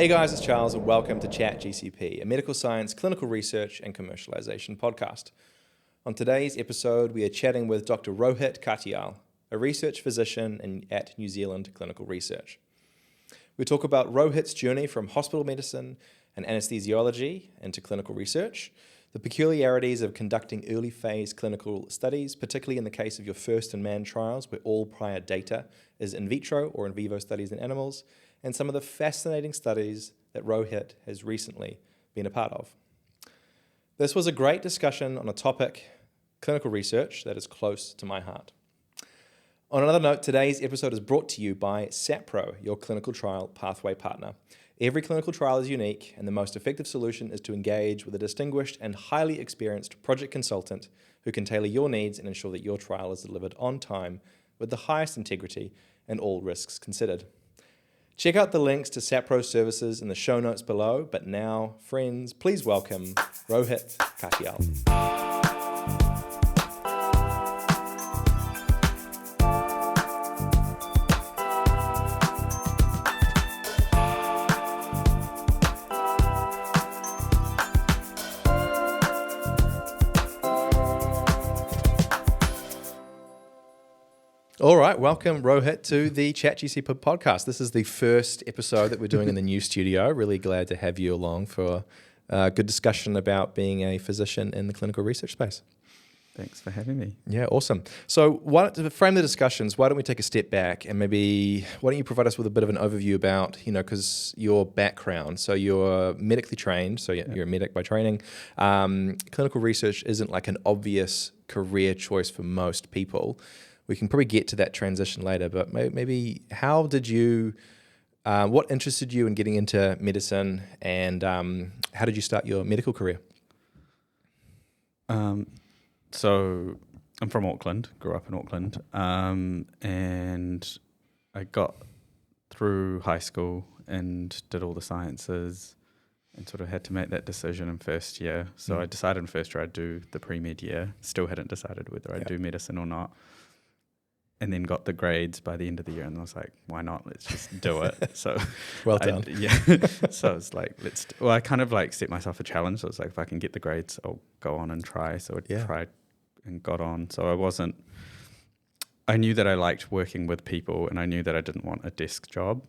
Hey guys, it's Charles and welcome to Chat GCP, a medical science, clinical research and commercialization podcast. On today's episode, we are chatting with Dr. Rohit Katial, a research physician at New Zealand Clinical Research. We talk about Rohit's journey from hospital medicine and anesthesiology into clinical research, the peculiarities of conducting early phase clinical studies, particularly in the case of your first-in-man trials where all prior data is in vitro or in vivo studies in animals, and some of the fascinating studies that Rohit has recently been a part of. This was a great discussion on a topic, clinical research, that is close to my heart. On another note, today's episode is brought to you by SAPPro, your clinical trial pathway partner. Every clinical trial is unique, and the most effective solution is to engage with a distinguished and highly experienced project consultant who can tailor your needs and ensure that your trial is delivered on time with the highest integrity and all risks considered. Check out the links to SAPPro services in the show notes below, but now, friends, please welcome Rohit Katial. All right, welcome Rohit to the Chat GCP podcast. This is the first episode that we're doing in the new studio. Really glad to have you along for a good discussion about being a physician in the clinical research space. Thanks for having me. Yeah, awesome. So to frame the discussions, why don't we take a step back and maybe why don't you provide us with a bit of an overview about, because your background, so you're medically trained, so you're a medic by training. Clinical research isn't like an obvious career choice for most people. We can probably get to that transition later, but maybe how did you, what interested you in getting into medicine, and how did you start your medical career? So I'm from Auckland, grew up in Auckland, and I got through high school and did all the sciences and sort of had to make that decision in first year. So I decided in first year I'd do the pre-med year, still hadn't decided whether I'd do medicine or not. And then got the grades by the end of the year, and I was like, "Why not? Let's just do it." So, well done. So I was like, I kind of like set myself a challenge. So I was like, if I can get the grades, I'll go on and try. So I tried and got on. So I knew that I liked working with people, and I knew that I didn't want a desk job.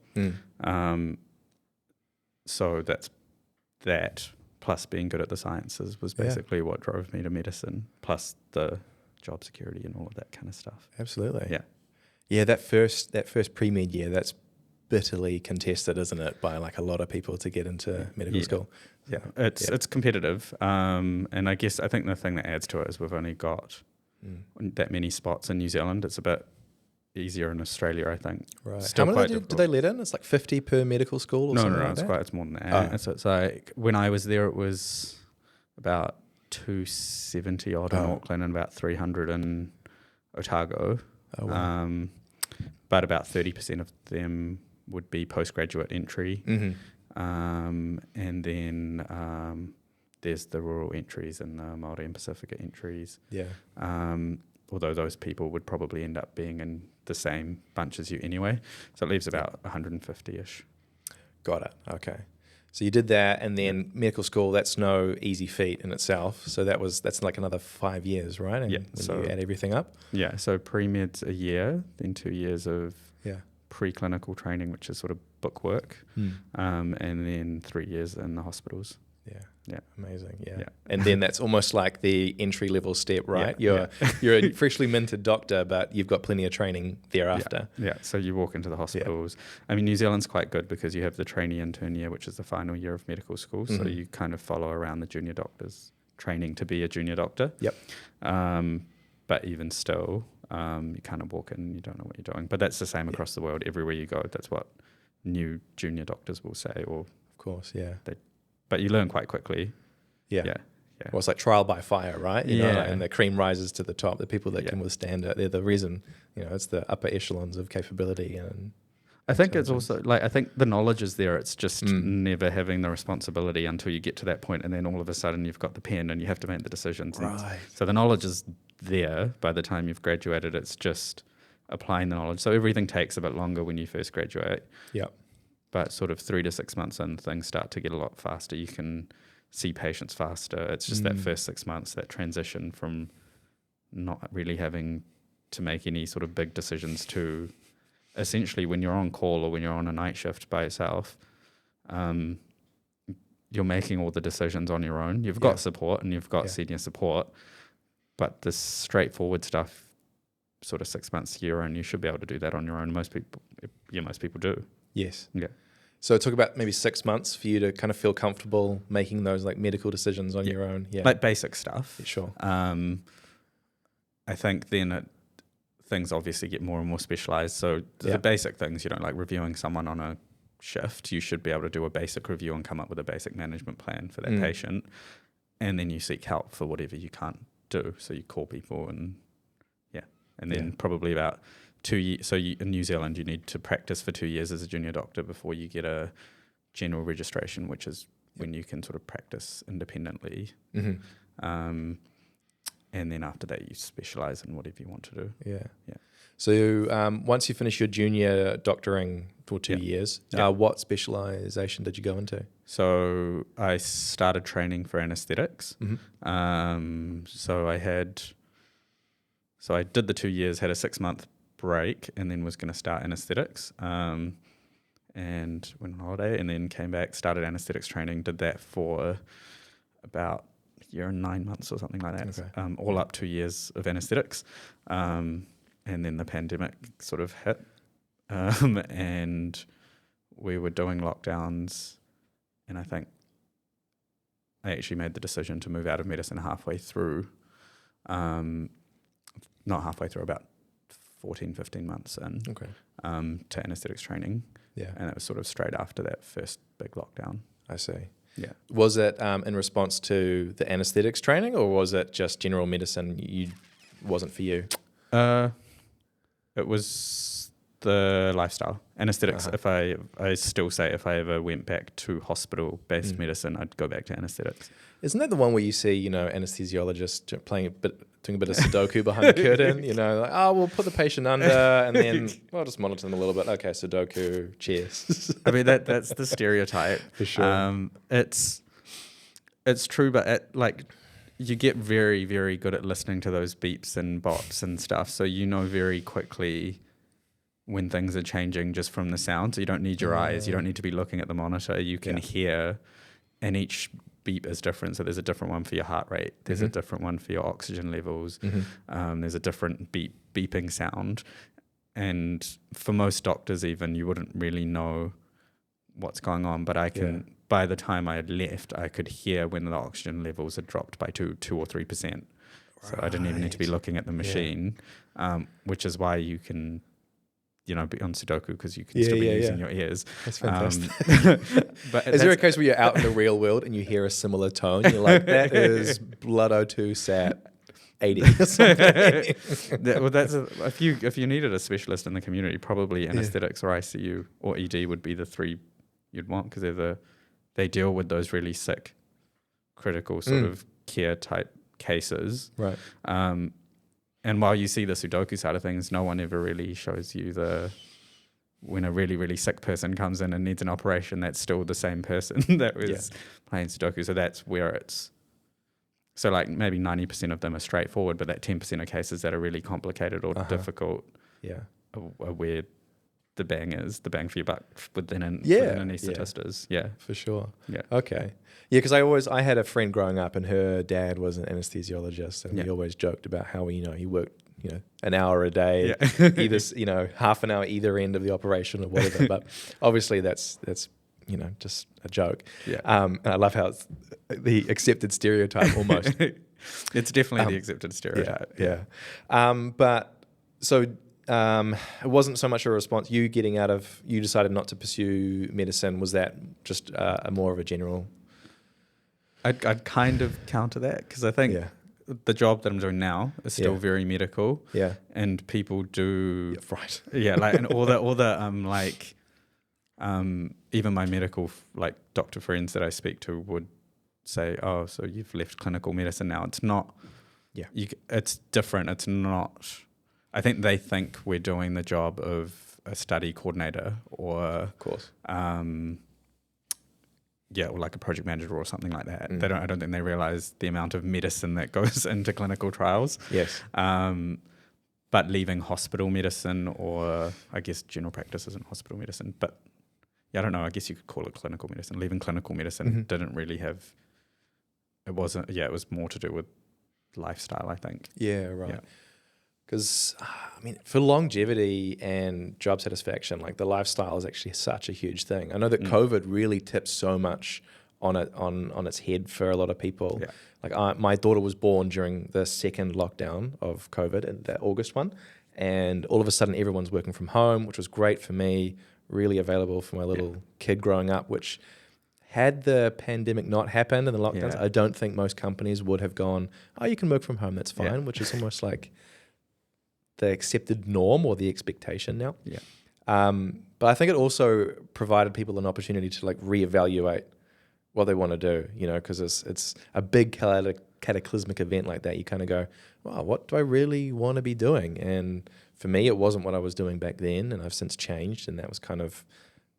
So that plus being good at the sciences was basically what drove me to medicine. Plus the job security and all of that kind of stuff. Absolutely. Yeah, that first pre-med year, that's bitterly contested, isn't it, by like a lot of people to get into medical school. It's competitive, and I think the thing that adds to it is we've only got that many spots in New Zealand. It's a bit easier in Australia, I think. Right. Still how many do they let in? It's like 50 per medical school or something like that? No, it's more than that. So it's like when I was there, it was about 270 odd in Auckland and about 300 in Otago. Oh, wow. But about 30% of them would be postgraduate entry. And then there's the rural entries and the Māori and Pacifica entries. Although those people would probably end up being in the same bunch as you anyway. So it leaves about 150-ish. Got it. Okay. So you did that, and then medical school, that's no easy feat in itself. So that's like another 5 years, right? And so you add everything up? Yeah, so pre-med's a year, then 2 years of preclinical training, which is sort of book work, and then 3 years in the hospitals. Yeah. Amazing. Yeah. And then that's almost like the entry level step, right? You're a freshly minted doctor, but you've got plenty of training thereafter. Yeah. So you walk into the hospitals. I mean, New Zealand's quite good because you have the trainee intern year, which is the final year of medical school. So you kind of follow around the junior doctors training to be a junior doctor. But even still, you kind of walk in and you don't know what you're doing. But that's the same across the world. Everywhere you go, that's what new junior doctors will say. Or of course, but you learn quite quickly. Yeah. Well, it's like trial by fire, right? You know, and the cream rises to the top. The people that can withstand it, they're the reason, it's the upper echelons of capability. And I think it's also I think the knowledge is there. It's just never having the responsibility until you get to that point, and then all of a sudden you've got the pen and you have to make the decisions. Right. So the knowledge is there by the time you've graduated. It's just applying the knowledge. So everything takes a bit longer when you first graduate. Yep. but sort of 3 to 6 months in, things start to get a lot faster. You can see patients faster. It's just that first 6 months, that transition from not really having to make any sort of big decisions to essentially when you're on call or when you're on a night shift by yourself, you're making all the decisions on your own. You've got support and you've got senior support, but this straightforward stuff, sort of 6 months to year on, you should be able to do that on your own. Most people do. Yes. Yeah. So it took about maybe 6 months for you to kind of feel comfortable making those like medical decisions on your own. Yeah. Like basic stuff. Yeah, sure. I think then things obviously get more and more specialized. So the basic things, like reviewing someone on a shift, you should be able to do a basic review and come up with a basic management plan for that patient. And then you seek help for whatever you can't do. So you call people and then probably about 2 years. So in New Zealand, you need to practice for 2 years as a junior doctor before you get a general registration, which is when you can sort of practice independently. Mm-hmm. And then after that, you specialize in whatever you want to do. Yeah. So once you finish your junior doctoring for 2 years, what specialization did you go into? So I started training for anesthetics. Mm-hmm. So I did the 2 years, had a 6 month break, and then was going to start anesthetics. And went on holiday, and then came back, started anesthetics training. Did that for about a year and 9 months or something like that. Okay. All up 2 years of anesthetics. And then the pandemic sort of hit, and we were doing lockdowns, and I think I actually made the decision to move out of medicine halfway through, not halfway through, about 14, 15 months in, to anesthetics training. Yeah. And it was sort of straight after that first big lockdown. I see. Yeah. Was it in response to the anesthetics training, or was it just general medicine wasn't for you? It was the lifestyle. Anesthetics, if I still say if I ever went back to hospital-based medicine, I'd go back to anesthetics. Isn't that the one where you see, anesthesiologists doing a bit of Sudoku behind the curtain, we'll put the patient under and then we'll just monitor them a little bit. Okay, Sudoku, cheers. I mean, that's the stereotype. For sure. It's true, but you get very, very good at listening to those beeps and bops and stuff. So very quickly when things are changing just from the sound. So you don't need your eyes. You don't need to be looking at the monitor. You can hear, and each beep is different. So there's a different one for your heart rate. There's a different one for your oxygen levels. There's a different beeping sound. And for most doctors even, you wouldn't really know what's going on. But by the time I had left, I could hear when the oxygen levels had dropped by 2 or 3%. Right. So I didn't even need to be looking at the machine, which is why you can, be on Sudoku, because you can still be using your ears. That's fantastic. But is there a case where you're out in the real world and you hear a similar tone? You're like, that is blood O2 sat 80 or something. If you needed a specialist in the community, probably anesthetics or ICU or ED would be the three you'd want, because they deal with those really sick, critical sort of care type cases. Right. And while you see the Sudoku side of things, no one ever really shows you when a really, really sick person comes in and needs an operation, that's still the same person that was playing Sudoku. So that's where so maybe 90% of them are straightforward, but that 10% of cases that are really complicated or difficult are where the bang for your buck within an anaesthetist is. Yeah. For sure. Yeah. Okay. Yeah, because I had a friend growing up and her dad was an anesthesiologist, and we always joked about how he worked, an hour a day, either, half an hour either end of the operation or whatever. But obviously that's just a joke. Yeah. And I love how it's the accepted stereotype almost. It's definitely the accepted stereotype. Yeah. But so it wasn't so much a response, you decided not to pursue medicine. Was that just more of a general? I'd kind of counter that, because I think the job that I'm doing now is still very medical. Yeah. And people do... Yeah, right. Yeah, and all the even my medical doctor friends that I speak to would say, oh, so you've left clinical medicine now. It's not... Yeah. It's different. It's not... I think they think we're doing the job of a study coordinator or, Of course. or like a project manager or something like that. I don't think they realize the amount of medicine that goes into clinical trials. Yes. But leaving hospital medicine, or I guess general practice isn't hospital medicine, but I don't know, I guess you could call it clinical medicine. Leaving clinical medicine didn't really have, it was more to do with lifestyle, I think. Yeah, right. Because, for longevity and job satisfaction, like the lifestyle is actually such a huge thing. I know that COVID really tipped so much on its head for a lot of people. Yeah. Like my daughter was born during the second lockdown of COVID, and that August one, and all of a sudden everyone's working from home, which was great for me, really available for my little kid growing up, which had the pandemic not happened and the lockdowns, I don't think most companies would have gone, oh, you can work from home, that's fine, which is almost like the accepted norm or the expectation now. Yeah. But I think it also provided people an opportunity to like reevaluate what they want to do, because it's a big cataclysmic event like that. You kind of go, wow, what do I really want to be doing? And for me, it wasn't what I was doing back then, and I've since changed, and that was kind of,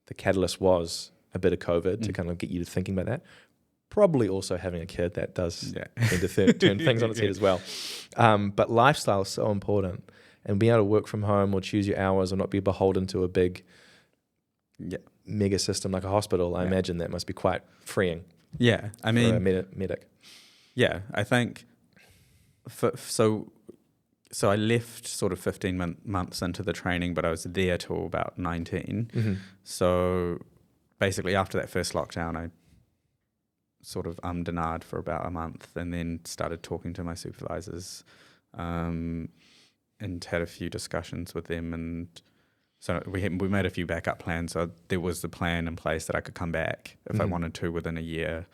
the catalyst was a bit of COVID to kind of get you to thinking about that. Probably also having a kid, that does tend to turn things on its head as well. But lifestyle is so important, and being able to work from home or choose your hours or not be beholden to a big mega system like a hospital, I imagine that must be quite freeing. Yeah, I mean, for a medic. Yeah, I think so I left sort of 15 months into the training, but I was there till about 19. So basically after that first lockdown, I sort of and ahed for about a month, and then started talking to my supervisors and had a few discussions with them, and so we made a few backup plans. So there was the plan in place that I could come back if I wanted to within a year,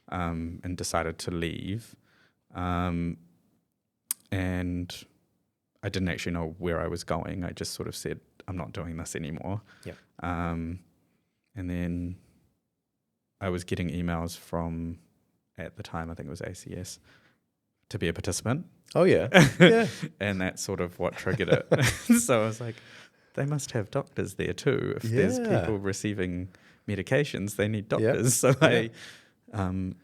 and decided to leave. And I didn't actually know where I was going. I just sort of said, I'm not doing this anymore. Yeah. And then I was getting emails from, at the time, I think it was ACS, to be a participant. Oh, yeah. Yeah. And that's sort of what triggered it. So I was like, they must have doctors there too. If there's people receiving medications, they need doctors. So I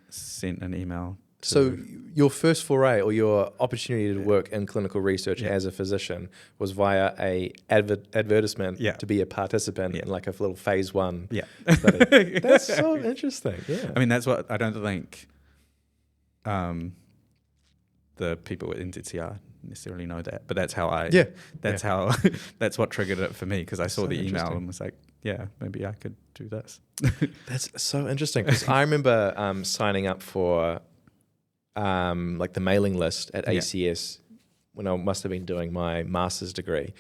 sent an email. So your first foray or your opportunity to work in clinical research as a physician was via a advertisement to be a participant in like a little phase 1 study. That's so interesting. Yeah. I mean, that's what I don't think the people at NZCR necessarily know that, but that's how how that's what triggered it for me, because I saw the email and was like, maybe I could do this. That's so interesting, because I remember signing up for like the mailing list at ACS when I must have been doing my master's degree,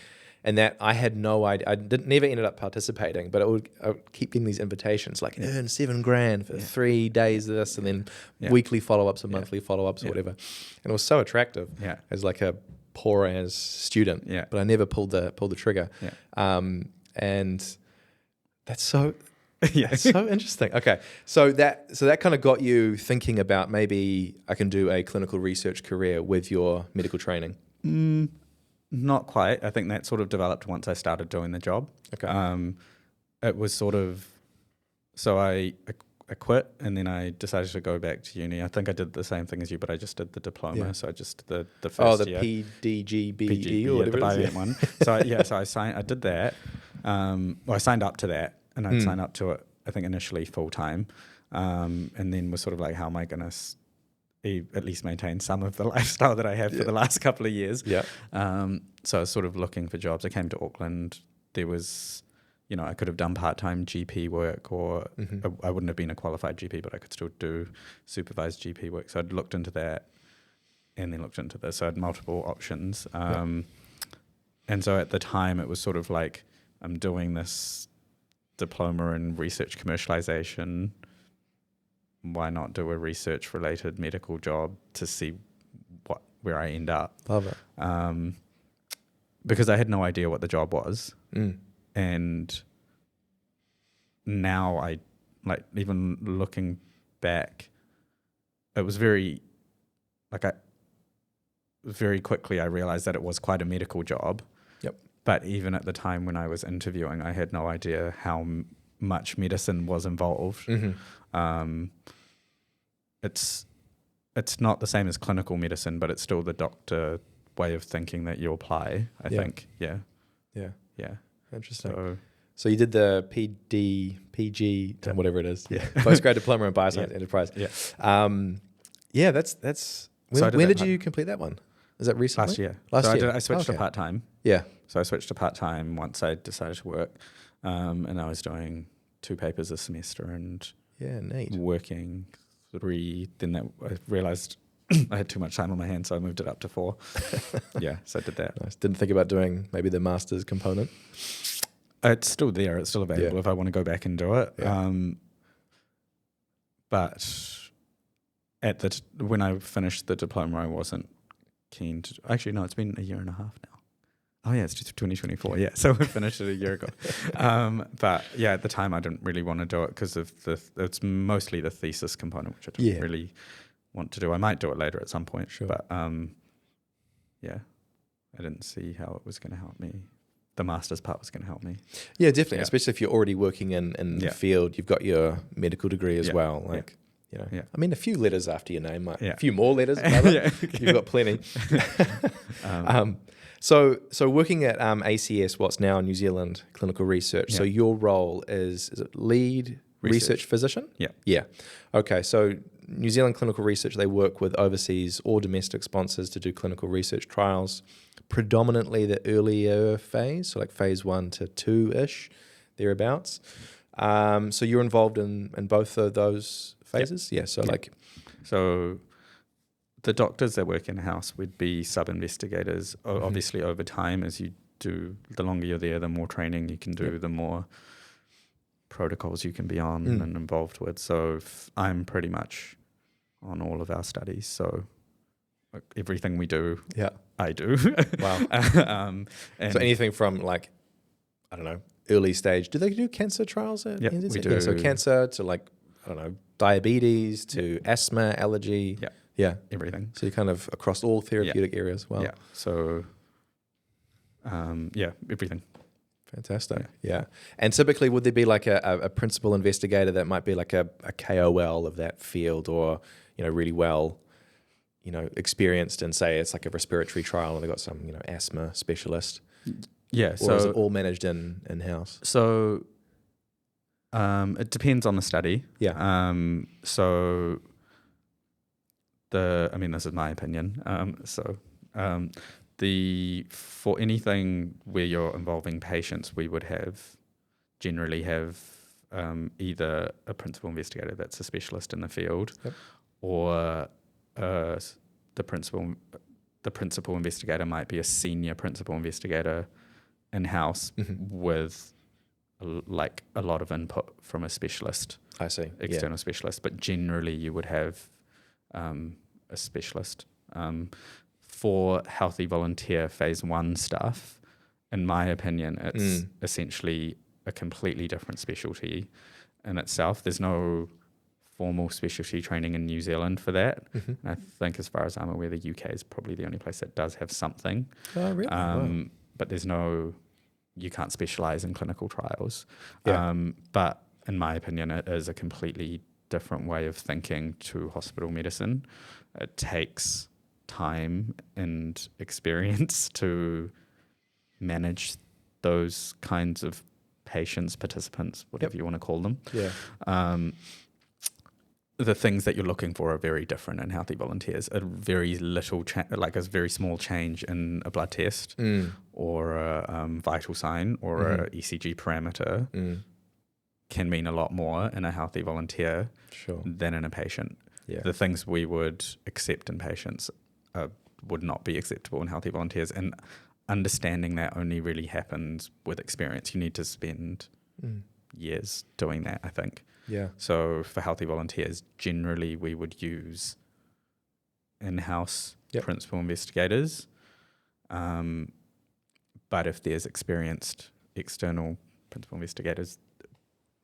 and that I had no idea. I never ended up participating, but I would keep getting these invitations like earn $7,000 for 3 days of this, and then weekly follow-ups or monthly follow-ups or whatever. And it was so attractive as like a poor as student, but I never pulled the trigger. And that's so that's so interesting. Okay, so that kind of got you thinking about maybe I can do a clinical research career with your medical training. Not quite. I think that sort of developed once I started doing the job. Okay. It was sort of, so I quit, and then I decided to go back to uni. I think I did the same thing as you, but I just did the diploma. Yeah. So I just did the first year. PDGBE or whatever the bio one. So I did that. I signed up to that, and I'd signed up to it, I think initially full time, and then was sort of like, how am I going to at least maintain some of the lifestyle that I have for the last couple of years. Yeah. So I was sort of looking for jobs. I came to Auckland. There was, I could have done part-time GP work, or I wouldn't have been a qualified GP, but I could still do supervised GP work. So I'd looked into that, and then looked into this. So I had multiple options. And so at the time it was sort of like, I'm doing this diploma in research commercialization. Why not do a research-related medical job to see where I end up? Love it. Because I had no idea what the job was. And now I, like, even looking back, it was very quickly I realized that it was quite a medical job. Yep. But even at the time when I was interviewing, I had no idea how much medicine was involved. It's not the same as clinical medicine, but it's still the doctor way of thinking that you apply, I think. Yeah. Interesting. So you did the PG, whatever it is. Yeah. Postgrad Diploma in Bioscience Enterprise. Yeah. That's when did you complete that one? Is that recently? Last year. Last year. I switched to part-time. Yeah. So I switched to part-time once I decided to work. And I was doing 2 papers a semester and neat. Working 3. Then I realized I had too much time on my hands, so I moved it up to 4. So I did that. Nice. Didn't think about doing maybe the master's component? It's still there. It's still available if I want to go back and do it. Yeah. But when I finished the diploma, I wasn't keen to. Actually, no, it's been a year and a half now. Oh yeah, it's just 2024. Yeah, so we finished it a year ago. But yeah, at the time, I didn't really want to do it because of it's mostly the thesis component, which I didn't really want to do. I might do it later at some point. Sure. But I didn't see how it was going to help me. The master's part was going to help me. Yeah, definitely. Especially if you're already working in the field, you've got your medical degree as well. I mean, a few letters after your name, a few more letters. You've got plenty. So working at ACS, what's now New Zealand Clinical Research. So your role is it lead research physician? Yeah. Yeah. Okay. So New Zealand Clinical Research, they work with overseas or domestic sponsors to do clinical research trials, predominantly the earlier phase, so like phase 1 to 2-ish, thereabouts. So you're involved in both of those phases? Yeah. So the doctors that work in-house would be sub-investigators. Obviously, over time, as you do, the longer you're there, the more training you can do, the more protocols you can be on and involved with. So I'm pretty much on all of our studies. So everything we do, I do. Wow. So anything from early stage. Do they do cancer trials at NZZ? We do. Yeah, so cancer to diabetes to asthma, allergy. Yeah. Everything. So you're kind of across all therapeutic areas. Wow. Yeah. So, everything. Fantastic. Yeah. And typically, would there be like a principal investigator that might be like a KOL of that field, or really well, experienced in, say, it's like a respiratory trial and they've got some asthma specialist? Yeah. Or is it all managed in-house? So it depends on the study. Yeah. This is my opinion. For anything where you're involving patients, we would generally have either a principal investigator that's a specialist in the field, or the principal investigator might be a senior principal investigator in-house with a lot of input from a specialist. I see. External specialist, but generally you would have a specialist. For healthy volunteer phase 1 stuff, in my opinion, it's essentially a completely different specialty in itself. There's no formal specialty training in New Zealand for that. And I think, as far as I'm aware, the UK is probably the only place that does have something. Oh, really? Wow. But you can't specialize in clinical trials. Yeah. But in my opinion, it is a completely different way of thinking to hospital medicine. It takes time and experience to manage those kinds of patients, participants, whatever you want to call them. Yeah. The things that you're looking for are very different in healthy volunteers. A very little, a very small change in a blood test or a vital sign or a ECG parameter can mean a lot more in a healthy volunteer than in a patient. Yeah. The things we would accept in patients would not be acceptable in healthy volunteers. And understanding that only really happens with experience. You need to spend years doing that, I think. Yeah. So for healthy volunteers, generally we would use in-house principal investigators. But if there's experienced external principal investigators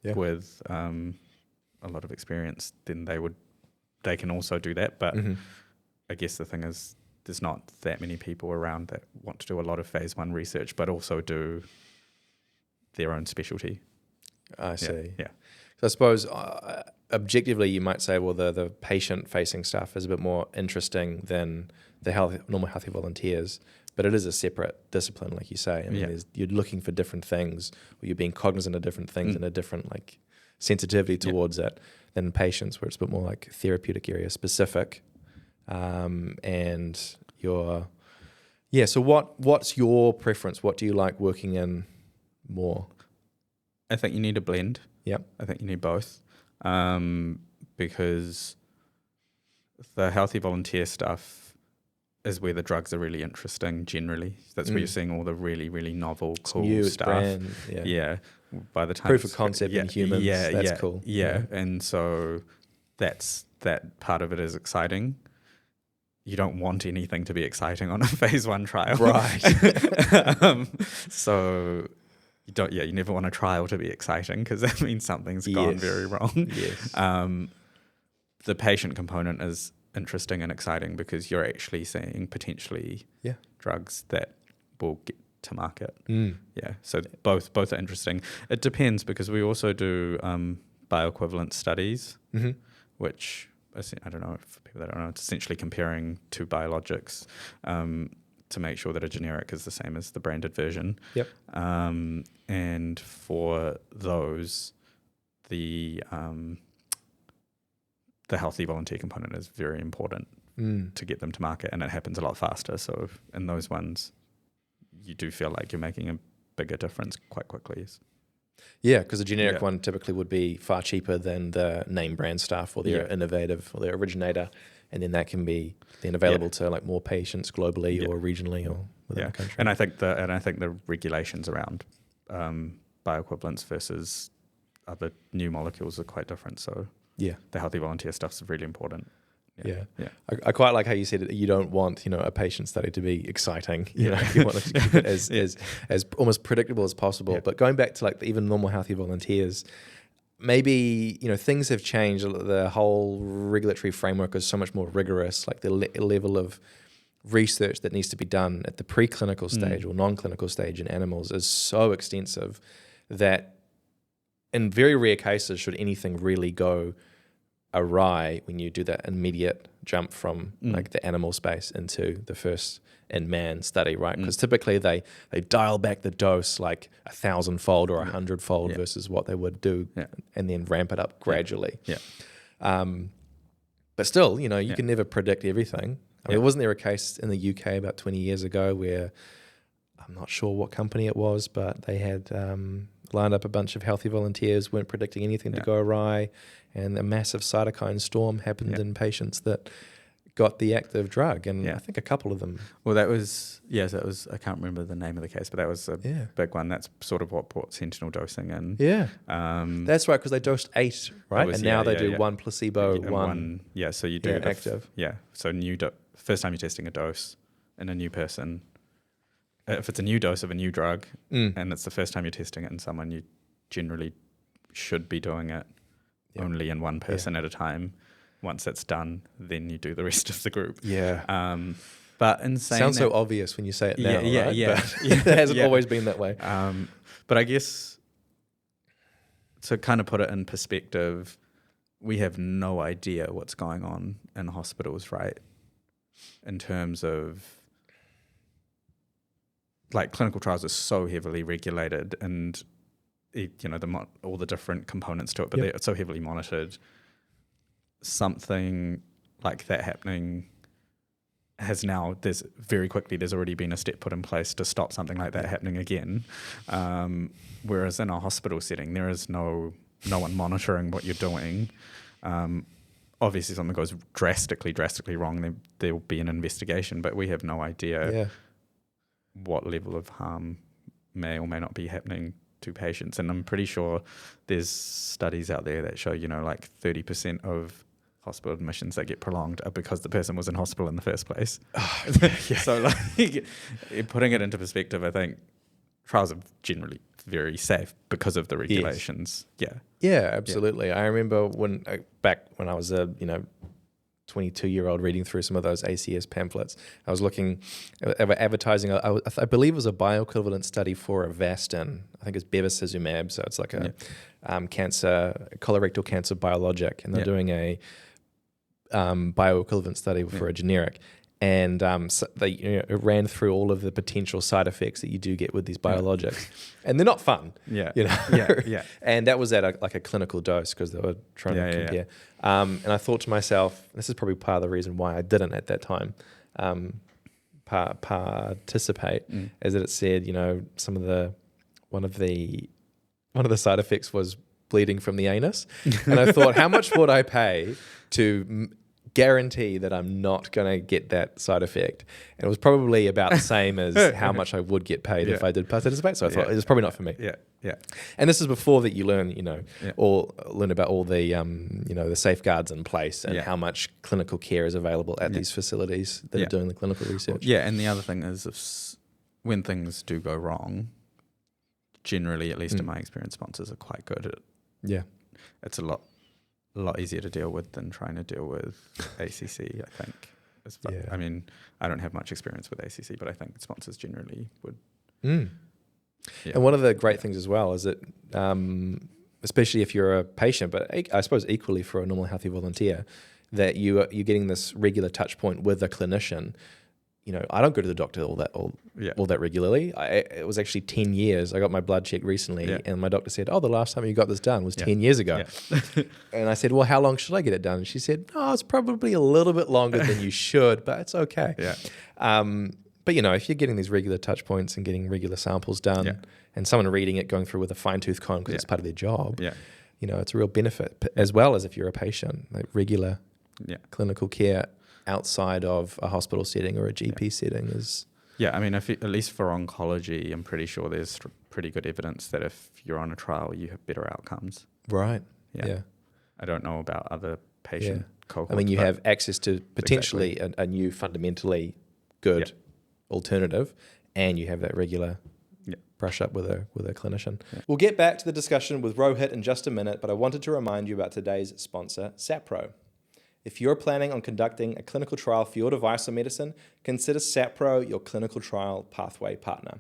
with a lot of experience, then they can also do that. But I guess the thing is, there's not that many people around that want to do a lot of phase 1 research, but also do their own specialty. I see. Yeah. So I suppose objectively you might say, well, the patient-facing stuff is a bit more interesting than the normal healthy volunteers, but it is a separate discipline, like you say. I mean, you're looking for different things, or you're being cognizant of different things and a different like sensitivity towards it than patients, where it's a bit more like therapeutic area specific. And your so what's your preference? What do you like working in more? I think you need a blend. Yep. I think you need both, because the healthy volunteer stuff is where the drugs are really interesting generally. That's where you're seeing all the really, really novel, cool stuff. Brand, By the time proof of concept in humans, that's cool. And so that part of it is exciting. You don't want anything to be exciting on a phase 1 trial. Right. So you never want a trial to be exciting, because that means something's gone very wrong. Yes. The patient component is interesting and exciting because you're actually seeing potentially drugs that will get to market. So both are interesting. It depends, because we also do bioequivalent studies, which I don't know, for people that don't know, it's essentially comparing two biologics to make sure that a generic is the same as the branded version. Yep. And for those, the healthy volunteer component is very important to get them to market, and it happens a lot faster. So in those ones, you do feel like you're making a bigger difference quite quickly. Yeah, because a generic one typically would be far cheaper than the name brand stuff or their innovative or their originator, and then that can be then available to like more patients globally or regionally or within the country. And I think the regulations around bioequivalence versus other new molecules are quite different. So the healthy volunteer stuff is really important. I quite like how you said you don't want a patient study to be exciting. You want it to keep it as almost predictable as possible. But going back to like even normal healthy volunteers, maybe things have changed. The whole regulatory framework is so much more rigorous. Like the level of research that needs to be done at the preclinical stage or non-clinical stage in animals is so extensive that in very rare cases, should anything really go awry when you do that immediate jump from like the animal space into the first in man study, right? Because typically they dial back the dose like 1,000-fold or 100-fold versus what they would do, and then ramp it up gradually. But still, you can never predict everything. I mean, wasn't there a case in the UK about 20 years ago where I'm not sure what company it was, but they had lined up a bunch of healthy volunteers, weren't predicting anything to go awry, and a massive cytokine storm happened in patients that got the active drug, and I think a couple of them. Well, that was I can't remember the name of the case, but that was a big one. That's sort of what brought sentinel dosing in. That's right, because they dosed 8, right? And now they do 1 placebo, one. So you do active. So first time you're testing a dose in a new person. If it's a new dose of a new drug and it's the first time you're testing it in someone, you generally should be doing it only in one person at a time. Once that's done, then you do the rest of the group. But in saying sounds so obvious when you say it now, right? But it hasn't always been that way. But I guess to kind of put it in perspective, we have no idea what's going on in hospitals, right? In terms of like clinical trials are so heavily regulated, and all the different components to it, but they're so heavily monitored. Something like that happening there's already been a step put in place to stop something like that happening again. Whereas in a hospital setting, there is no one monitoring what you're doing. Obviously, something goes drastically wrong, there will be an investigation, but we have no idea what level of harm may or may not be happening to patients. And I'm pretty sure there's studies out there that show, like 30% of hospital admissions that get prolonged are because the person was in hospital in the first place. So like putting it into perspective, I think trials are generally very safe because of the regulations. Yeah, absolutely. I remember back when I was a 22-year-old reading through some of those ACS pamphlets. I was looking at advertising. I believe it was a bioequivalent study for Avastin. I think it's bevacizumab. So it's like a colorectal cancer biologic, and they're doing a bioequivalent study for a generic. And so they it ran through all of the potential side effects that you do get with these biologics, and they're not fun. And that was at a clinical dose because they were trying to compare. And I thought to myself, this is probably part of the reason why I didn't at that time participate, is that it said one of the side effects was bleeding from the anus, and I thought, how much would I pay to guarantee that I'm not going to get that side effect? And it was probably about the same as how much I would get paid if I did participate. So I thought it was probably not for me. And this is before that you learn, learn about all the, the safeguards in place and how much clinical care is available at these facilities that are doing the clinical research. And the other thing is, when things do go wrong, generally, at least in my experience, sponsors are quite good at it. It's a lot easier to deal with than trying to deal with ACC, I think. I mean, I don't have much experience with ACC, but I think sponsors generally would. And one of the great things as well is that, especially if you're a patient, but I suppose equally for a normal healthy volunteer, that you're getting this regular touch point with a clinician. I don't go to the doctor all that regularly. It was actually 10 years. I got my blood checked recently, and my doctor said, the last time you got this done was 10 years ago. And I said, well, how long should I get it done? And she said, it's probably a little bit longer than you should, but it's okay. But, if you're getting these regular touch points and getting regular samples done and someone reading it, going through with a fine-tooth comb because it's part of their job, it's a real benefit, as well as if you're a patient, like regular clinical care outside of a hospital setting or a GP setting is... I mean, at least for oncology, I'm pretty sure there's pretty good evidence that if you're on a trial, you have better outcomes. Right. I don't know about other patient cohorts. I mean, you have access to potentially a new fundamentally good alternative, and you have that regular brush up with a clinician. We'll get back to the discussion with Rohit in just a minute, but I wanted to remind you about today's sponsor, SAPRO. If you're planning on conducting a clinical trial for your device or medicine, consider SAPRO your clinical trial pathway partner.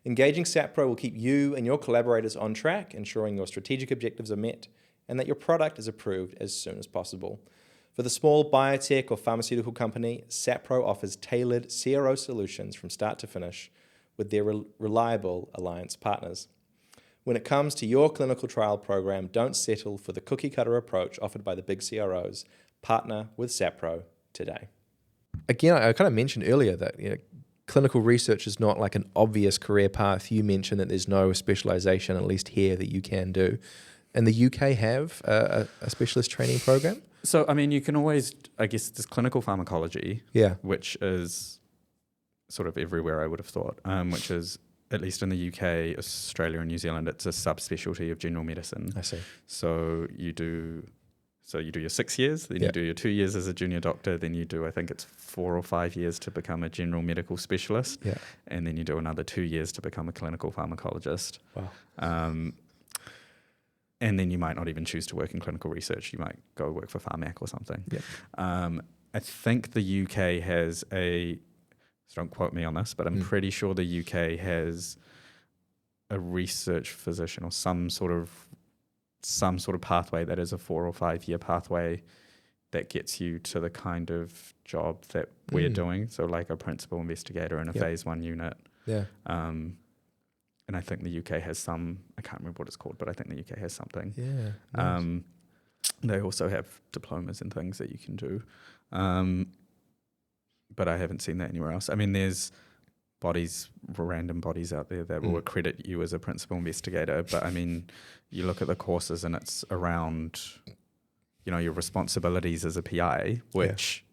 Engaging SAPRO will keep you and your collaborators on track, ensuring your strategic objectives are met and that your product is approved as soon as possible. For the small biotech or pharmaceutical company, SAPRO offers tailored CRO solutions from start to finish with their reliable alliance partners. When it comes to your clinical trial program, don't settle for the cookie-cutter approach offered by the big CROs. Partner with SAPRO today. Again, I kind of mentioned earlier that clinical research is not like an obvious career path. You mentioned that there's no specialization, at least here, that you can do. And the UK have a specialist training program? So, I mean, you can always, I guess, there's clinical pharmacology, which is sort of everywhere, I would have thought, which is, at least in the UK, Australia and New Zealand, it's a subspecialty of general medicine. I see. So you do your 6 years, then you do your 2 years as a junior doctor, then you do, I think it's 4 or 5 years to become a general medical specialist, and then you do another 2 years to become a clinical pharmacologist. Wow. And then you might not even choose to work in clinical research. You might go work for Pharmac or something. I think the UK has so don't quote me on this, but I'm pretty sure the UK has a research physician or some sort of pathway that is a 4 or 5 year pathway that gets you to the kind of job that we're doing. So like a principal investigator in a phase 1 unit. And I think the UK has some, I can't remember what it's called, but I think the UK has something. Nice. They also have diplomas and things that you can do. But I haven't seen that anywhere else. I mean, there's random bodies out there that will accredit you as a principal investigator. But I mean, you look at the courses and it's around, your responsibilities as a PI, which...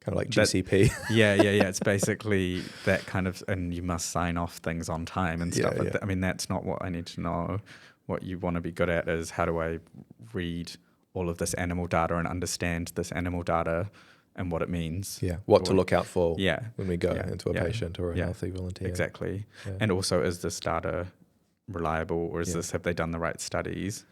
Kind of like GCP. It's basically that kind of, and you must sign off things on time and stuff like that. I mean, that's not what I need to know. What you want to be good at is how do I read all of this animal data and understand this animal data and what it means. What to look out for when we go into a patient or a healthy volunteer. Exactly. And also, is this data reliable or have they done the right studies?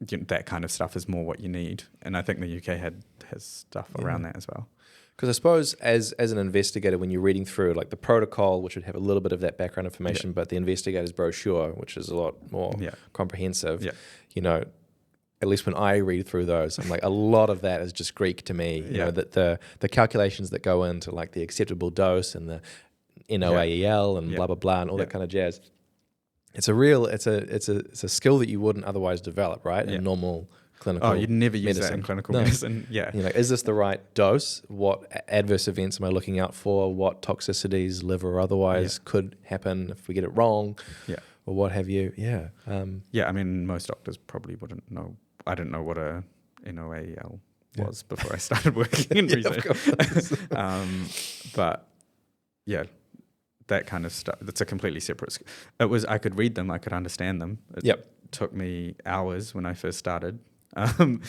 that kind of stuff is more what you need. And I think the UK has stuff around that as well. Because I suppose as an investigator, when you're reading through like the protocol, which would have a little bit of that background information, but the investigator's brochure, which is a lot more comprehensive, you know, at least when I read through those, I'm like, a lot of that is just Greek to me. You know, that the calculations that go into like the acceptable dose and the NOAEL and blah blah blah and all that kind of jazz. It's a skill that you wouldn't otherwise develop, right? In normal clinical you'd never use medicine. that in clinical medicine. Yeah. You know, is this the right dose? What adverse events am I looking out for? What toxicities, liver or otherwise, could happen if we get it wrong? Yeah. Or what have you? Yeah. I mean, most doctors probably wouldn't know. I didn't know what a NOAEL was before I started working in research. But yeah, that kind of stuff. That's a completely separate. I could read them. I could understand them. It took me hours when I first started. Well,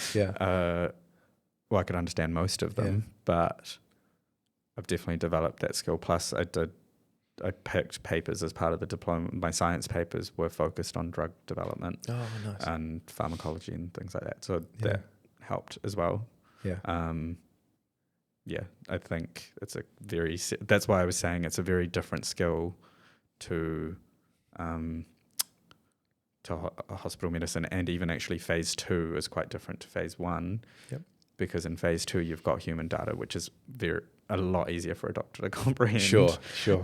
I could understand most of them, but I've definitely developed that skill. Plus, I picked papers as part of the diploma. My science papers were focused on drug development and pharmacology and things like that. So that helped as well. I think it's that's why I was saying it's a very different skill to hospital medicine, and even actually phase 2 is quite different to phase 1 because in phase 2 you've got human data, which is a lot easier for a doctor to comprehend. Sure. So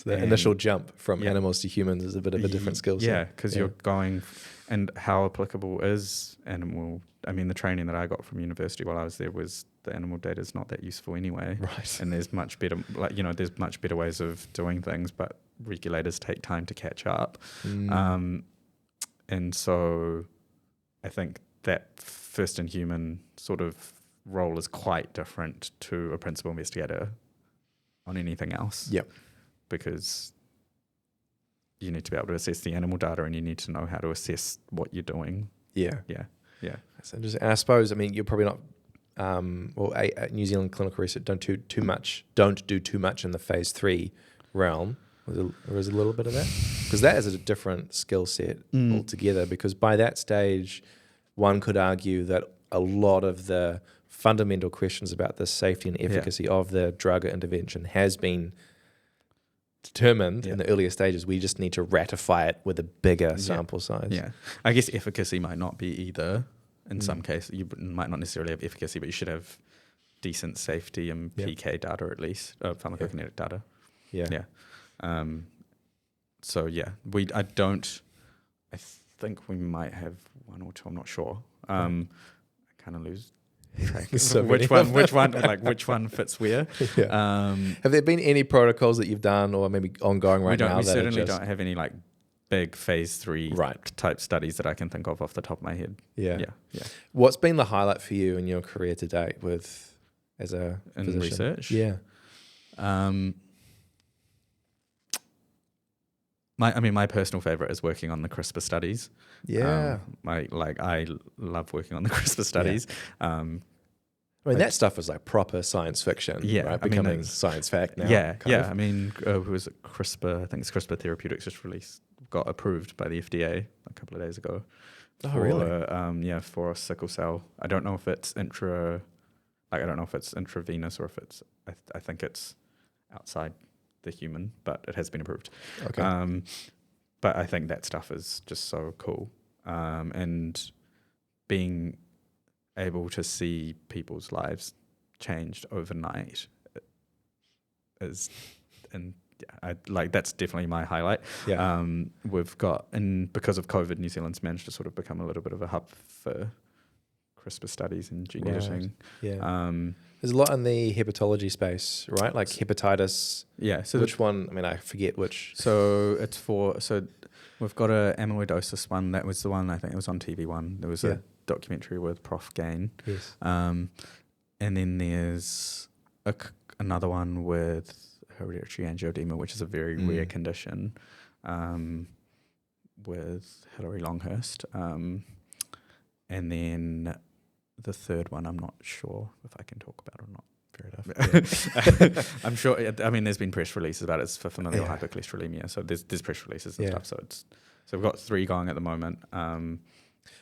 the initial jump from animals to humans is a bit of a different skill set. Yeah, because you're going, and how applicable is animal. I mean, the training that I got from university while I was there was the animal data is not that useful anyway. Right. And there's much better, there's much better ways of doing things, but regulators take time to catch up. And so I think that first-in-human sort of role is quite different to a principal investigator on anything else. Yep. Because you need to be able to assess the animal data and you need to know how to assess what you're doing. Yeah. That's interesting. And I suppose, I mean, you're probably not, New Zealand clinical research don't do too much in the phase 3 realm. Or is a little bit of that? Because that is a different skill set altogether, because by that stage, one could argue that a lot of the fundamental questions about the safety and efficacy of the drug or intervention has been determined in the earlier stages. We just need to ratify it with a bigger sample size. Yeah, I guess efficacy might not be either. In some cases, you might not necessarily have efficacy, but you should have decent safety and PK data at least, pharmacokinetic data. I think we might have one or two. I'm not sure. I kind of lose track. So which one fits where? Have there been any protocols that you've done, or maybe ongoing right now? We certainly don't have any like big phase 3 type studies that I can think of off the top of my head. Yeah. What's been the highlight for you in your career to date as a physician? Research? Yeah. My personal favorite is working on the CRISPR studies. Yeah. I love working on the CRISPR studies. That stuff is like proper science fiction, right? Becoming science fact now. Yeah. I mean, who was it? CRISPR, I think it's CRISPR Therapeutics got approved by the FDA a couple of days ago. Really? For sickle cell. I don't know if it's intravenous or if it's, I think it's outside the human, but it has been approved. Okay. But I think that stuff is just so cool. And being able to see people's lives changed overnight that's definitely my highlight. We've got, and because of COVID, New Zealand's managed to sort of become a little bit of a hub for CRISPR studies and gene editing. There's a lot in the hepatology space, right? Like hepatitis. Yeah. So which one? I mean, I forget which. So we've got a amyloidosis one. That was the one, I think it was on TV1. There was a documentary with Prof. Gain. Yes. And then there's another one with hereditary angioedema, which is a very rare condition, with Hilary Longhurst. And then the third one, I'm not sure if I can talk about or not. Fair enough. I'm sure. I mean, there's been press releases about it. It's for familial hypercholesterolemia. So there's press releases and stuff. So we've got 3 going at the moment.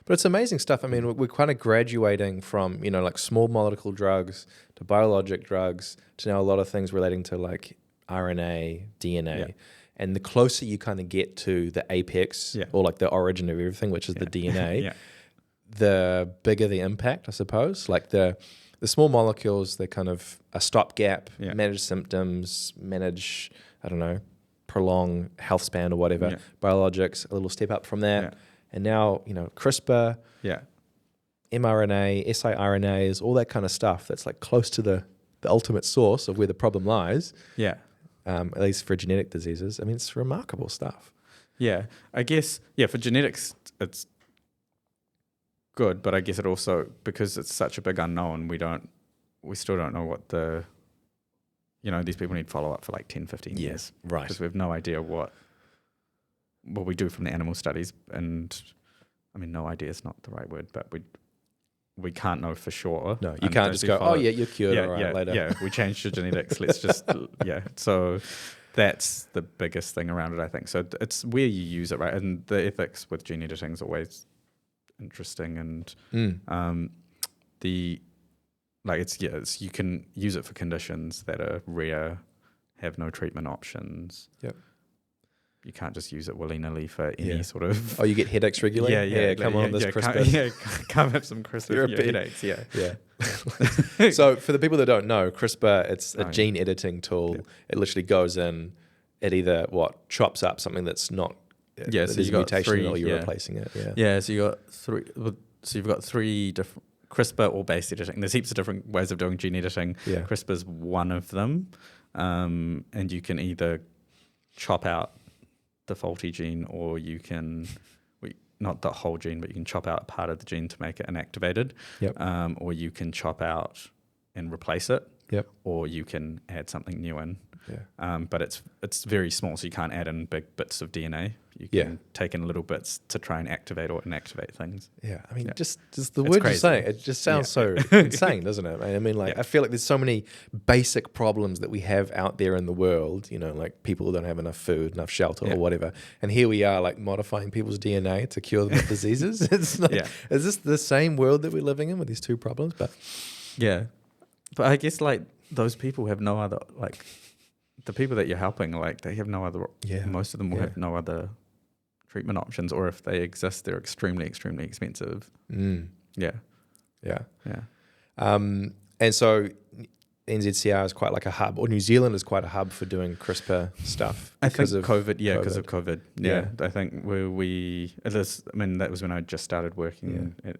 But it's amazing stuff. I mean, we're kind of graduating from, like small molecule drugs to biologic drugs to now a lot of things relating to like RNA, DNA. Yeah. And the closer you kind of get to the apex or like the origin of everything, which is the DNA, the bigger the impact, I suppose. Like the small molecules, they're kind of a stopgap, manage symptoms, manage, I don't know, prolong health span or whatever. Yeah. Biologics, a little step up from that. Yeah. And now, CRISPR, mRNA, siRNAs, all that kind of stuff that's like close to the ultimate source of where the problem lies. Yeah. At least for genetic diseases. I mean, it's remarkable stuff. Yeah. I guess, for genetics, it's good, but I guess it also, because it's such a big unknown, we still don't know what these people need follow-up for like 10, 15 years. Right. Because we have no idea what we do from the animal studies, and I mean, no idea is not the right word, but we can't know for sure. No, you can't just go, you're cured, all right, later. Yeah, we changed your genetics, let's just, So that's the biggest thing around it, I think. So it's where you use it, right? And the ethics with gene editing is always interesting, and you can use it for conditions that are rare, have no treatment options. Yep. You can't just use it willy-nilly for any sort of... Oh, you get headaches regularly? Yeah. Come on, this CRISPR. Come have some CRISPR for your headaches, Yeah. So for the people that don't know, CRISPR, it's a gene editing tool. Yeah. It literally goes in, it either, chops up something that's not... so there's a mutation or you're replacing it. Yeah. So you've got three different... CRISPR or base editing. There's heaps of different ways of doing gene editing. Yeah. CRISPR's one of them. And you can either chop out the faulty gene, or you can, not the whole gene, but you can chop out part of the gene to make it inactivated. Yep. Or you can chop out and replace it. Yep. Or you can add something new in. Yeah. But it's very small, so you can't add in big bits of DNA. You can take in little bits to try and activate or inactivate things. Yeah, I mean, just the word you're saying, it just sounds so insane, doesn't it? I mean, I feel like there's so many basic problems that we have out there in the world, like people don't have enough food, enough shelter or whatever. And here we are like modifying people's DNA to cure them of diseases. It's not, is this the same world that we're living in with these two problems? But I guess like those people have no other, like the people that you're helping, like they have no other, most of them will have no other treatment options, or if they exist, they're extremely, extremely expensive. Yeah. And so NZCR is quite like a hub, or New Zealand is quite a hub for doing CRISPR stuff. Because of COVID. Yeah. I think it is, I mean, that was when I just started working at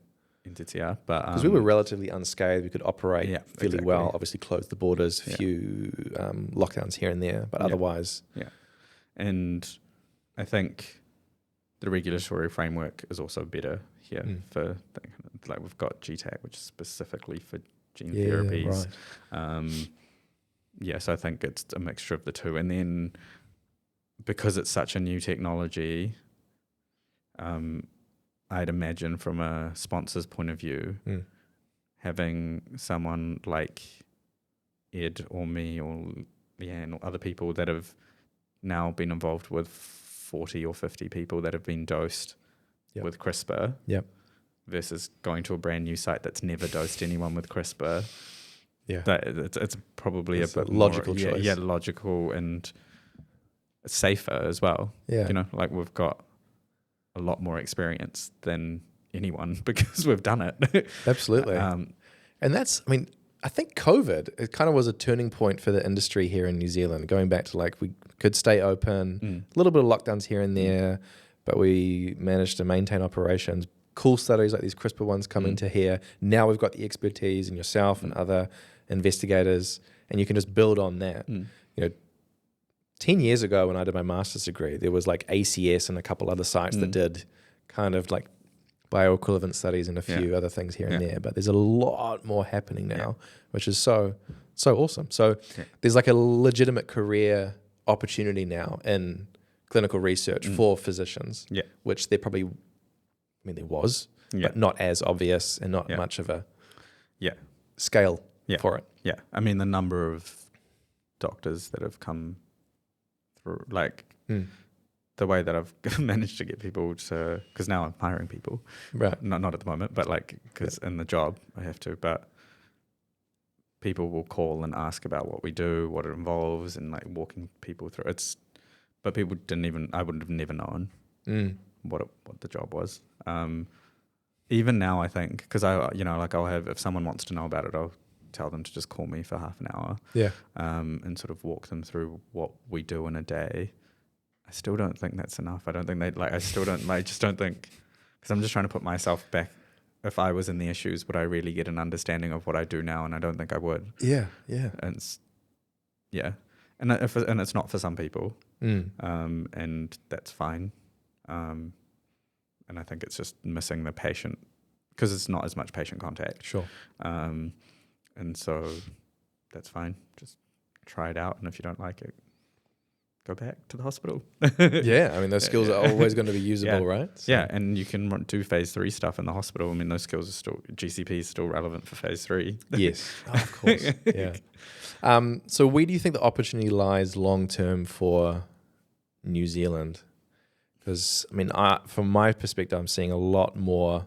NZCR. Because we were relatively unscathed, we could operate fairly well, obviously close the borders, few lockdowns here and there, but otherwise. Yeah. And I think the regulatory framework is also better here for, like we've got GTAC, which is specifically for gene therapies. Right. So I think it's a mixture of the two. And then because it's such a new technology, I'd imagine from a sponsor's point of view, having someone like Ed or me or Leanne or other people that have now been involved with 40 or 50 people that have been dosed with CRISPR versus going to a brand new site that's never dosed anyone with CRISPR. It's probably a bit logical more, choice. Logical and safer as well. Like we've got a lot more experience than anyone because we've done it. Absolutely. And that's, I mean, I think COVID, it kind of was a turning point for the industry here in New Zealand, going back to like we could stay open, a little bit of lockdowns here and there, but we managed to maintain operations. Cool studies like these CRISPR ones come into here. Now we've got the expertise in yourself and other investigators, and you can just build on that. 10 years ago when I did my master's degree, there was like ACS and a couple other sites that did kind of like bioequivalent studies and a few other things here and there, but there's a lot more happening now, which is so awesome. So there's like a legitimate career opportunity now in clinical research for physicians, which there probably, there was, but not as obvious and not much of a scale for it. Yeah, I mean the number of doctors that have come through, like the way that I've managed to get people to, because now I'm hiring people, Right. not at the moment, but like, because in the job I have to, but people will call and ask about what we do, what it involves, and like walking people through but people I would have never known what the job was. Even now, I think, because I'll have, if someone wants to know about it, I'll tell them to just call me for half an hour. Yeah. And sort of walk them through what we do in a day. I still don't think that's enough. I don't think I just don't think, because I'm just trying to put myself back. If I was in the issues, would I really get an understanding of what I do now? And I don't think I would. Yeah. Yeah. And and it's not for some people. And that's fine. And I think it's just missing the patient, because it's not as much patient contact. Sure. And so that's fine. Just try it out. And if you don't like it, go back to the hospital. Yeah. I mean, those skills are always going to be usable, right? So. Yeah. And you can do phase 3 stuff in the hospital. I mean, those skills are still, GCP is still relevant for phase 3. Yes. Oh, of course. Yeah. So where do you think the opportunity lies long term for New Zealand? Because, I mean, from my perspective, I'm seeing a lot more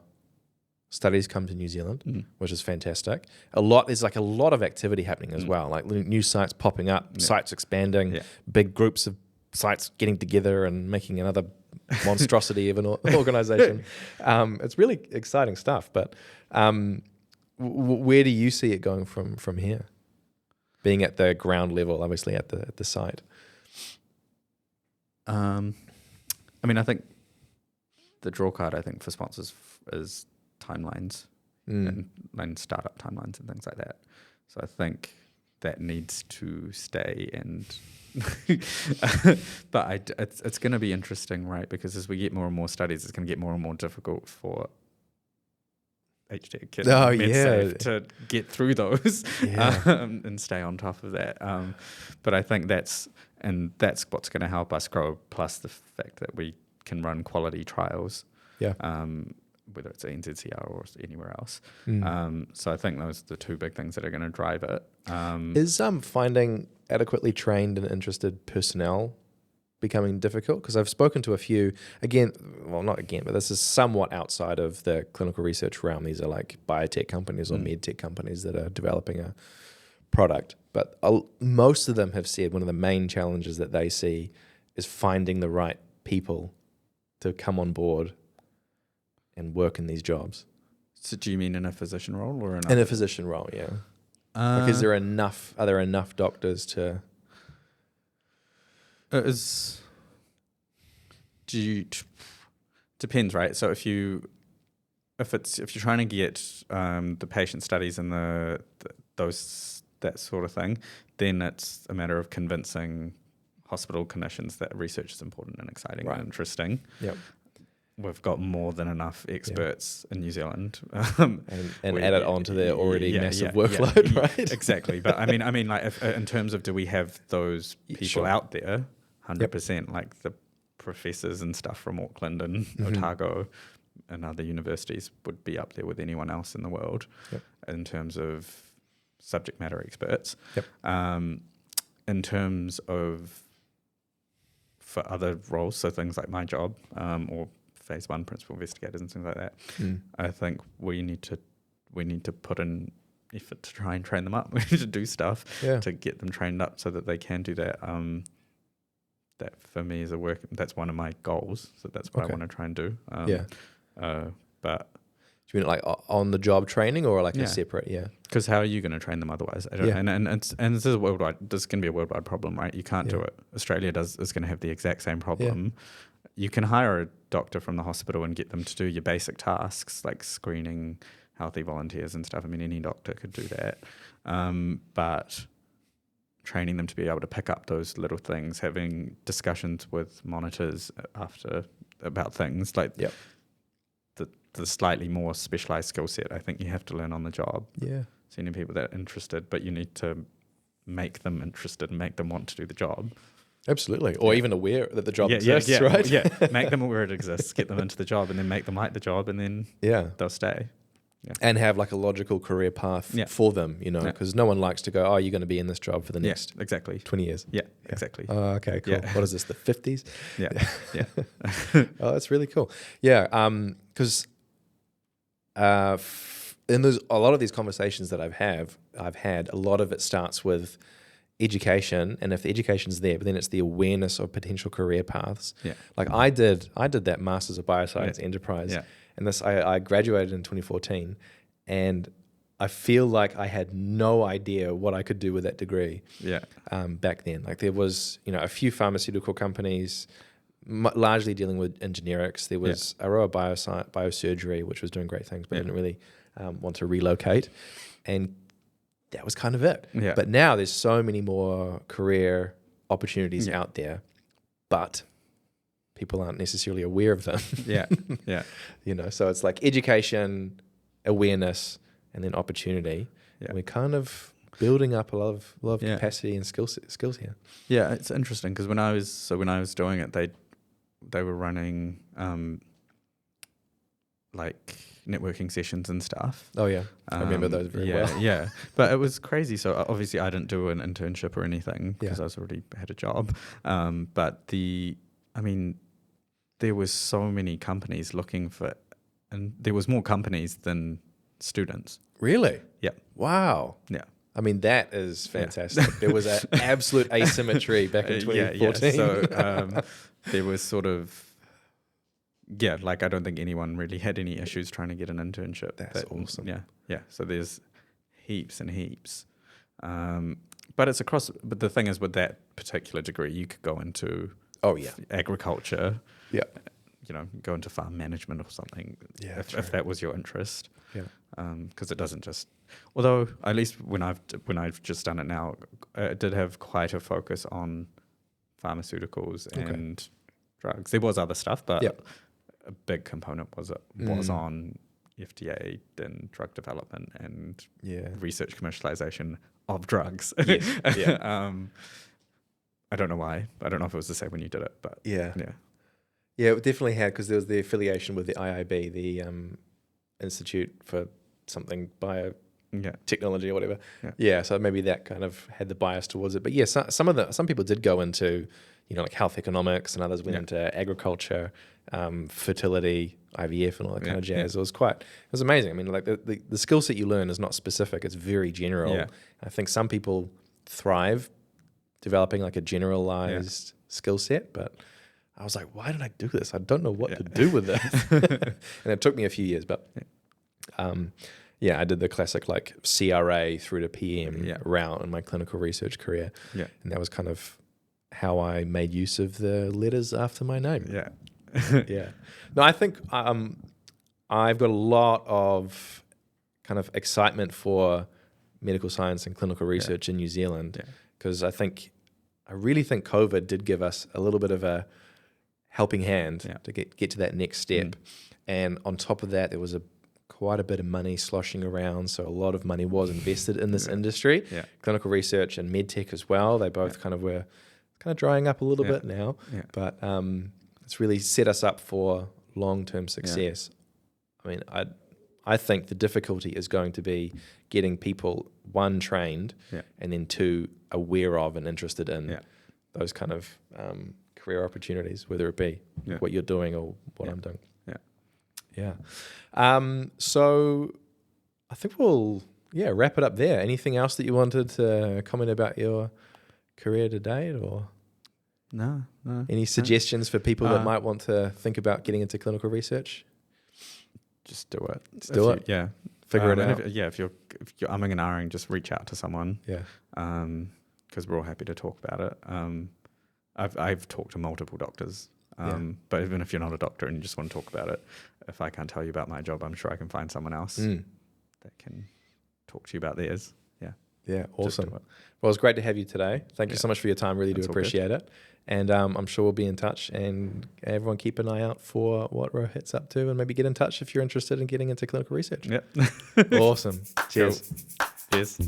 studies come to New Zealand, which is fantastic. There's like a lot of activity happening as well, like new sites popping up, sites expanding, big groups of sites getting together and making another monstrosity of an organization. It's really exciting stuff. But where do you see it going from here? Being at the ground level, obviously at the site. I mean, I think the draw card, for sponsors is timelines and startup timelines and things like that. So I think that needs to stay. And but it's going to be interesting, right? Because as we get more and more studies, it's going to get more and more difficult for HTech and Medsafe to get through those and stay on top of that. But I think that's what's going to help us grow, plus the fact that we can run quality trials, whether it's NZCR or anywhere else. So I think those are the two big things that are going to drive it. Is finding adequately trained and interested personnel becoming difficult? Because I've spoken to a few, but this is somewhat outside of the clinical research realm. These are like biotech companies or medtech companies that are developing a product. But most of them have said one of the main challenges that they see is finding the right people to come on board and work in these jobs. So do you mean in a physician role or in a physician role? Yeah. Like, are there enough doctors to? Depends, right? So if you're trying to get the patient studies and that sort of thing, then it's a matter of convincing hospital clinicians that research is important and exciting and interesting. Yep. We've got more than enough experts in New Zealand, and add it onto their already massive workload, right? Exactly. But I mean, like in terms of, do we have those people out there? 100%. Like the professors and stuff from Auckland and Otago and other universities would be up there with anyone else in the world in terms of subject matter experts. In terms of for other roles, so things like my job or phase 1 principal investigators and things like that, I think we need to put in effort to try and train them up. We need to do stuff to get them trained up so that they can do that. That for me is that's one of my goals. So that's what I want to try and do. But do you mean like on the job training or like a separate? Yeah. Because how are you going to train them otherwise? And this is a worldwide. This can be a worldwide problem, right? You can't do it. Australia is going to have the exact same problem. You can hire a doctor from the hospital and get them to do your basic tasks like screening healthy volunteers and stuff. I mean, any doctor could do that. But training them to be able to pick up those little things, having discussions with monitors about things like the slightly more specialized skill set, I think you have to learn on the job. Yeah. So you need people that are interested, but you need to make them interested and make them want to do the job. Absolutely. Or even aware that the job exists, right? Yeah. Make them aware it exists, get them into the job, and then make them like the job, and then they'll stay. and have like a logical career path for them, because no one likes to go, oh, you're going to be in this job for the next exactly 20 years. Yeah, exactly. Oh, okay, cool. What is this, the 50s? Yeah. Oh, that's really cool. Yeah, because in a lot of these conversations that I've had, a lot of it starts with education, and if the education's there, but then it's the awareness of potential career paths. Yeah. Like I did that Masters of Bioscience Enterprise, and I graduated in 2014, and I feel like I had no idea what I could do with that degree. Back then, like there was a few pharmaceutical companies, largely dealing with generics. There was Aroa Biosurgery, which was doing great things, but didn't really want to relocate, and that was kind of it. But now there's so many more career opportunities out there, but people aren't necessarily aware of them. So it's like education, awareness, and then opportunity. And we're kind of building up a lot of capacity and skills here. Yeah, it's interesting because when I was doing it, they were running like networking sessions and stuff. Oh yeah, I remember those very well. Yeah, but it was crazy. So obviously I didn't do an internship or anything because I was already had a job. But there was so many companies looking for, and there was more companies than students. Really? Yeah. Wow. Yeah. I mean, that is fantastic. There was an absolute asymmetry back in 2014. So there was sort of, like I don't think anyone really had any issues trying to get an internship. That's awesome. Yeah. So there's heaps and heaps. But it's across, but the thing is with that particular degree, you could go into agriculture. Yeah. Go into farm management or something if that was your interest. Yeah. Because it doesn't just, although at least when I've just done it now, it did have quite a focus on pharmaceuticals and drugs. There was other stuff, but a big component was on FDA and drug development and research commercialization of drugs. Yes. Yeah. I don't know why. I don't know if it was the same when you did it, but yeah, it definitely had, because there was the affiliation with the IIB, the Institute for something biotechnology or whatever. So maybe that kind of had the bias towards it. But some people did go into like health economics, and others went into agriculture, fertility, IVF, and all that kind of jazz. It was amazing. I mean, like the skill set you learn is not specific; it's very general. I think some people thrive developing like a generalized skill set, but I was like, why did I do this? I don't know what to do with this. And it took me a few years, but I did the classic like CRA through to PM route in my clinical research career. And that was kind of how I made use of the letters after my name. No, I think I've got a lot of kind of excitement for medical science and clinical research in New Zealand, because I really think COVID did give us a little bit of a helping hand to get to that next step. And on top of that, there was quite a bit of money sloshing around, so a lot of money was invested in this industry. Clinical research and medtech as well, they both were drying up a little bit now, but it's really set us up for long-term success. I mean, I think the difficulty is going to be getting people, one, trained, and then two, aware of and interested in those kind of career opportunities, whether it be what you're doing or what I'm doing. So I think we'll wrap it up there. Anything else that you wanted to comment about your career to date, or no any suggestions for people that might want to think about getting into clinical research? Just do it. Just do it. Figure it out. If you're umming and ahhing, just reach out to someone. Because we're all happy to talk about it. I've talked to multiple doctors, but even if you're not a doctor and you just want to talk about it, if I can't tell you about my job, I'm sure I can find someone else that can talk to you about theirs. Yeah, awesome. Well, it's great to have you today. Thank you so much for your time. Really do appreciate it. And I'm sure we'll be in touch, and everyone keep an eye out for what Rohit's up to, and maybe get in touch if you're interested in getting into clinical research. Yep. Awesome. Cheers. Cheers.